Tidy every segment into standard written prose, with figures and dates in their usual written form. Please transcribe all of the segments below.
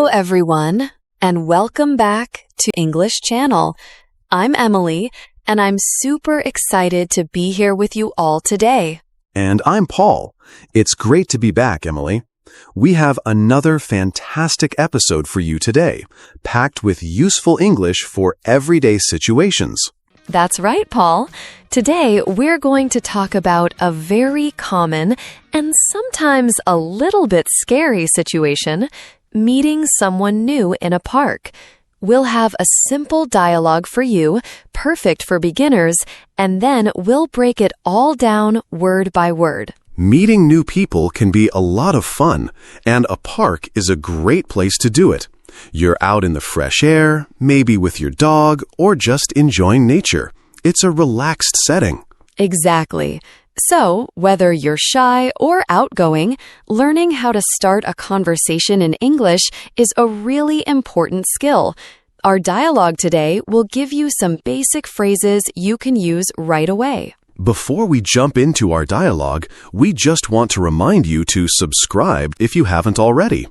everyone, and welcome back to English Channel. I'm Emily, and I'm super excited to be here with you all today. And I'm Paul. It's great to be back, Emily. We have another fantastic episode for you today, packed with useful English for everyday situations. That's right, Paul. Today, we're going to talk about a very common and sometimes a little bit scary situation, meeting someone new in a park. We'll have a simple dialogue for you, perfect for beginners, and then we'll break it all down word by word. Meeting new people can be a lot of fun, and a park is a great place to do it. You're out in the fresh air, maybe with your dog, or just enjoying nature. It's a relaxed setting. Exactly. So, whether you're shy or outgoing, learning how to start a conversation in English is a really important skill. Our dialogue today will give you some basic phrases you can use right away. Before we jump into our dialogue, we just want to remind you to subscribe if you haven't already.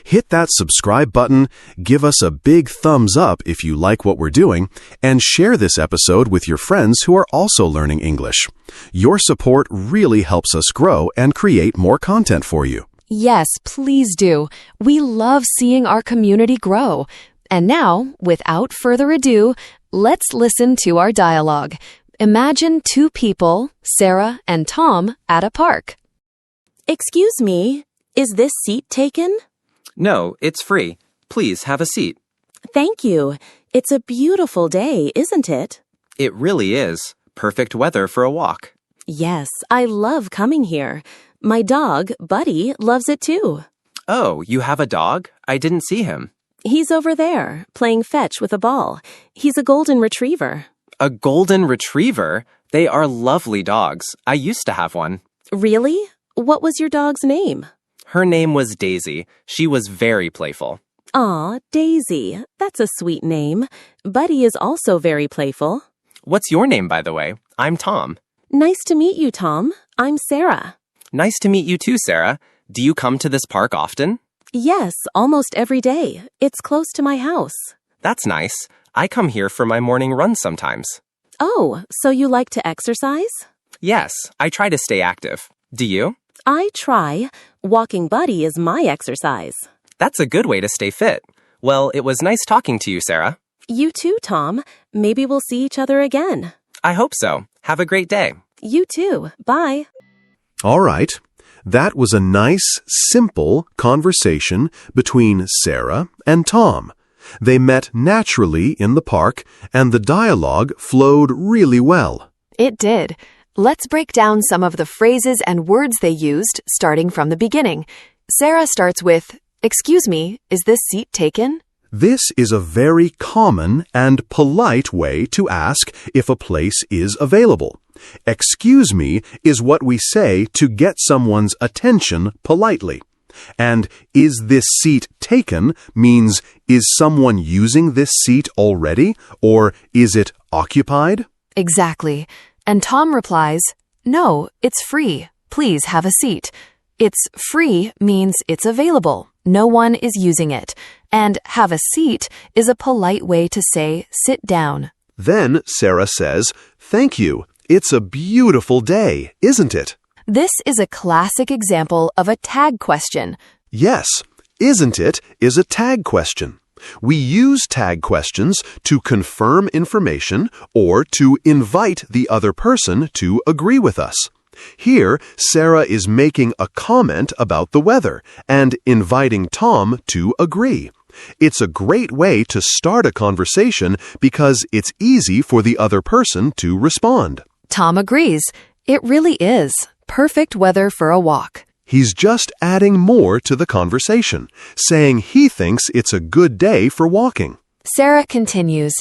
Hit that subscribe button, give us a big thumbs up if you like what we're doing, and share this episode with your friends who are also learning English. Your support really helps us grow and create more content for you. Yes, please do. We love seeing our community grow. And now, without further ado, let's listen to our dialogue. Imagine two people, Sarah and Tom, at a park. Excuse me, is this seat taken? No, it's free. Please have a seat. Thank you. It's a beautiful day, isn't it? It really is. Perfect weather for a walk. Yes, I love coming here. My dog, Buddy, loves it too. Oh, you have a dog? I didn't see him. He's over there, playing fetch with a ball. He's a golden retriever. A golden retriever? They are lovely dogs. I used to have one. Really? What was your dog's name? Her name was Daisy. She was very playful. Aw, Daisy. That's a sweet name. Buddy is also very playful. What's your name, by the way? I'm Tom. Nice to meet you, Tom. I'm Sarah. Nice to meet you too, Sarah. Do you come to this park often? Yes, almost every day. It's close to my house. That's nice. I come here for my morning run sometimes. Oh, so you like to exercise? Yes, I try to stay active. Do you? I try. Walking Buddy is my exercise. That's a good way to stay fit. Well, it was nice talking to you, Sarah. You too, Tom. Maybe we'll see each other again. I hope so. Have a great day. You too. Bye. All right. That was a nice, simple conversation between Sarah and Tom. They met naturally in the park, and the dialogue flowed really well. It did. Let's break down some of the phrases and words they used, starting from the beginning. Sarah starts with, "Excuse me, is this seat taken?" This is a very common and polite way to ask if a place is available. Excuse me is what we say to get someone's attention politely. And is this seat taken means, is someone using this seat already, or is it occupied? Exactly. And Tom replies, "No, it's free. Please have a seat." It's free means it's available. No one is using it. And have a seat is a polite way to say sit down. Then Sarah says, "Thank you. It's a beautiful day, isn't it?" This is a classic example of a tag question. Yes, isn't it is a tag question. We use tag questions to confirm information or to invite the other person to agree with us. Here, Sarah is making a comment about the weather and inviting Tom to agree. It's a great way to start a conversation because it's easy for the other person to respond. Tom agrees. It really is. Perfect weather for a walk. He's just adding more to the conversation, saying he thinks it's a good day for walking. Sarah continues,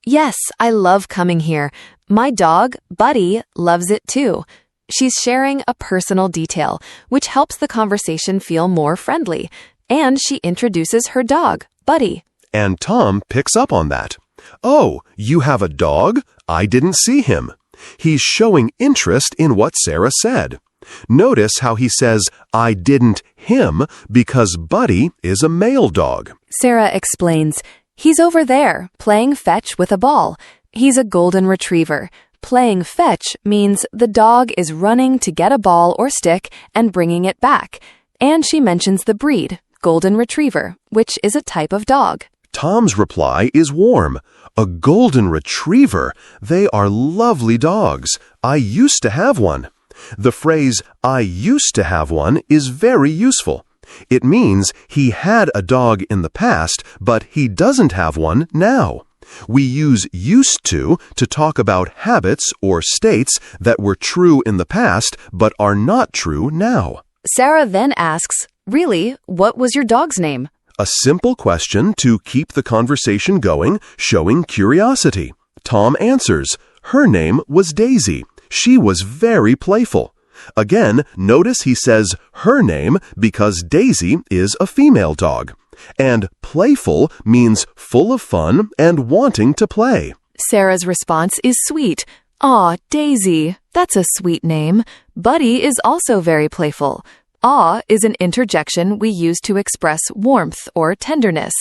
"Yes, I love coming here. My dog, Buddy, loves it too." She's sharing a personal detail, which helps the conversation feel more friendly. And she introduces her dog, Buddy. And Tom picks up on that. "Oh, you have a dog? I didn't see him." He's showing interest in what Sarah said. Notice how he says, I didn't him, because Buddy is a male dog. Sarah explains, he's over there, playing fetch with a ball. He's a golden retriever. Playing fetch means the dog is running to get a ball or stick and bringing it back. And she mentions the breed, golden retriever, which is a type of dog. Tom's reply is warm. A golden retriever? They are lovely dogs. I used to have one. The phrase, I used to have one, is very useful. It means he had a dog in the past, but he doesn't have one now. We use used to talk about habits or states that were true in the past but are not true now. Sarah then asks, really, what was your dog's name? A simple question to keep the conversation going, showing curiosity. Tom answers, her name was Daisy. She was very playful. Again, notice he says her name because Daisy is a female dog. And playful means full of fun and wanting to play. Sarah's response is sweet. Aw, Daisy, that's a sweet name. Buddy is also very playful. Aw is an interjection we use to express warmth or tenderness,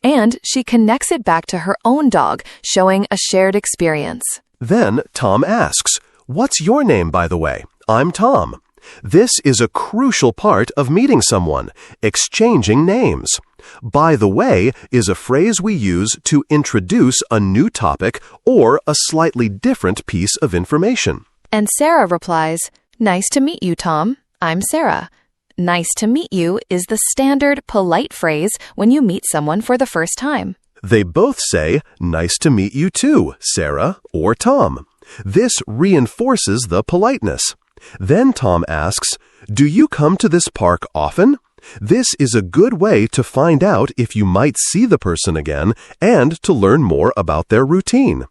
and she connects it back to her own dog, showing a shared experience. Then Tom asks, what's your name, by the way? I'm Tom. This is a crucial part of meeting someone, exchanging names. By the way is a phrase we use to introduce a new topic or a slightly different piece of information. And Sarah replies, nice to meet you, Tom. I'm Sarah. Nice to meet you is the standard polite phrase when you meet someone for the first time. They both say, nice to meet you too, Sarah or Tom. This reinforces the politeness. Then Tom asks, do you come to this park often? This is a good way to find out if you might see the person again and to learn more about their routine.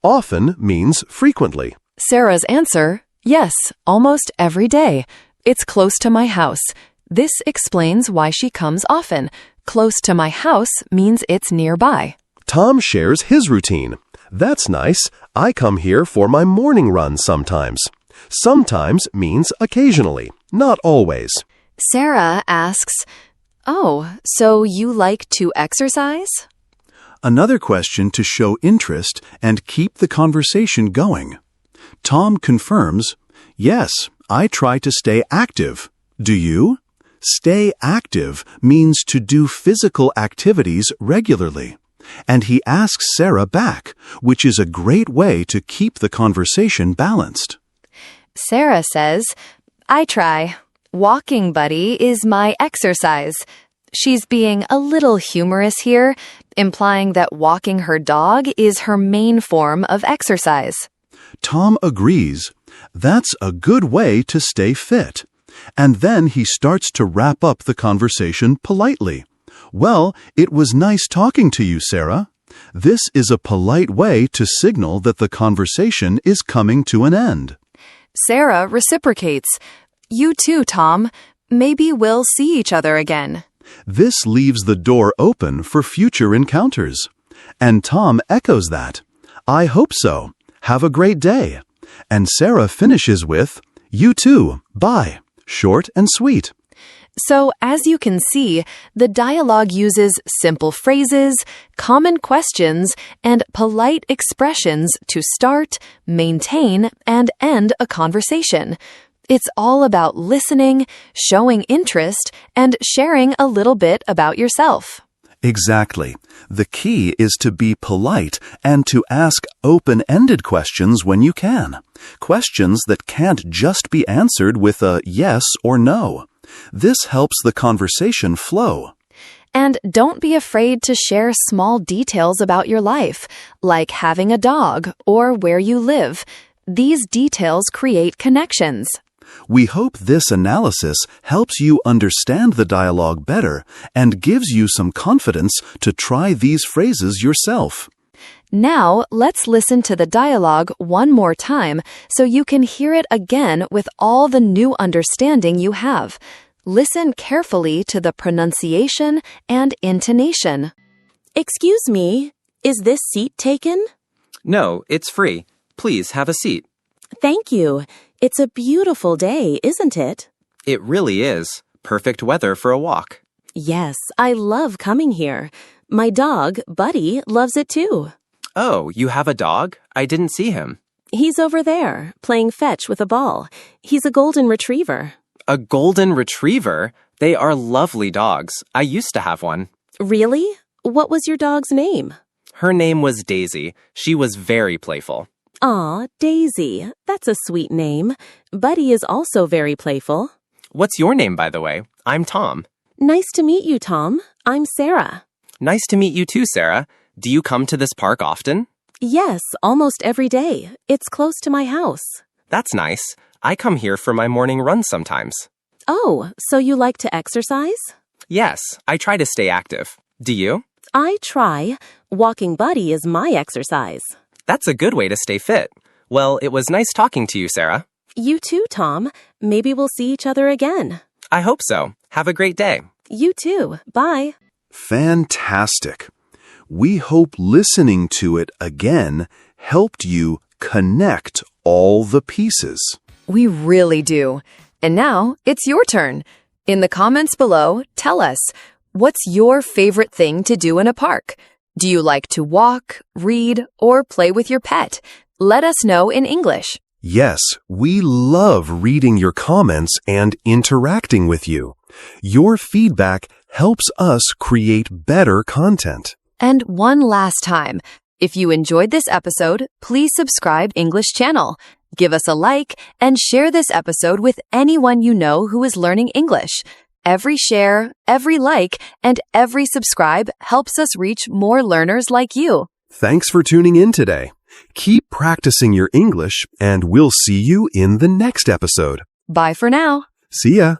Often means frequently. Sarah's answer, yes, almost every day. It's close to my house. This explains why she comes often. Close to my house means it's nearby. Tom shares his routine. That's nice. I come here for my morning run sometimes. Sometimes means occasionally, not always. Sarah asks, oh, so you like to exercise? Another question to show interest and keep the conversation going. Tom confirms, yes, I try to stay active. Do you? Stay active means to do physical activities regularly. And he asks Sarah back, which is a great way to keep the conversation balanced. Sarah says, I try. Walking buddy is my exercise. She's being a little humorous here, implying that walking her dog is her main form of exercise. Tom agrees. That's a good way to stay fit. And then he starts to wrap up the conversation politely. Well, it was nice talking to you, Sarah. This is a polite way to signal that the conversation is coming to an end. Sarah reciprocates. You too, Tom. Maybe we'll see each other again. This leaves the door open for future encounters. And Tom echoes that. I hope so. Have a great day. And Sarah finishes with, you too, bye. Short and sweet. So, as you can see, the dialogue uses simple phrases, common questions, and polite expressions to start, maintain, and end a conversation. It's all about listening, showing interest, and sharing a little bit about yourself. Exactly. The key is to be polite and to ask open-ended questions when you can. Questions that can't just be answered with a yes or no. This helps the conversation flow. And don't be afraid to share small details about your life, like having a dog or where you live. These details create connections. We hope this analysis helps you understand the dialogue better and gives you some confidence to try these phrases yourself. Now, let's listen to the dialogue one more time so you can hear it again with all the new understanding you have. Listen carefully to the pronunciation and intonation. Excuse me, is this seat taken? No, it's free. Please have a seat. Thank you. It's a beautiful day, isn't it? It really is. Perfect weather for a walk. Yes, I love coming here. My dog, Buddy, loves it too. Oh, you have a dog? I didn't see him. He's over there, playing fetch with a ball. He's a golden retriever. A golden retriever? They are lovely dogs. I used to have one. Really? What was your dog's name? Her name was Daisy. She was very playful. Aw, Daisy. That's a sweet name. Buddy is also very playful. What's your name, by the way? I'm Tom. Nice to meet you, Tom. I'm Sarah. Nice to meet you too, Sarah. Do you come to this park often? Yes, almost every day. It's close to my house. That's nice. I come here for my morning run sometimes. Oh, so you like to exercise? Yes, I try to stay active. Do you? I try. Walking Buddy is my exercise. That's a good way to stay fit. Well, it was nice talking to you, Sarah. You too, Tom. Maybe we'll see each other again. I hope so. Have a great day. You too. Bye. Fantastic. We hope listening to it again helped you connect all the pieces. We really do. And now it's your turn. In the comments below, tell us, what's your favorite thing to do in a park? Do you like to walk, read, or play with your pet? Let us know in English. Yes, we love reading your comments and interacting with you. Your feedback helps us create better content. And one last time, if you enjoyed this episode, please subscribe English channel. Give us a like and share this episode with anyone you know who is learning English. Every share, every like, and every subscribe helps us reach more learners like you. Thanks for tuning in today. Keep practicing your English, and we'll see you in the next episode. Bye for now. See ya.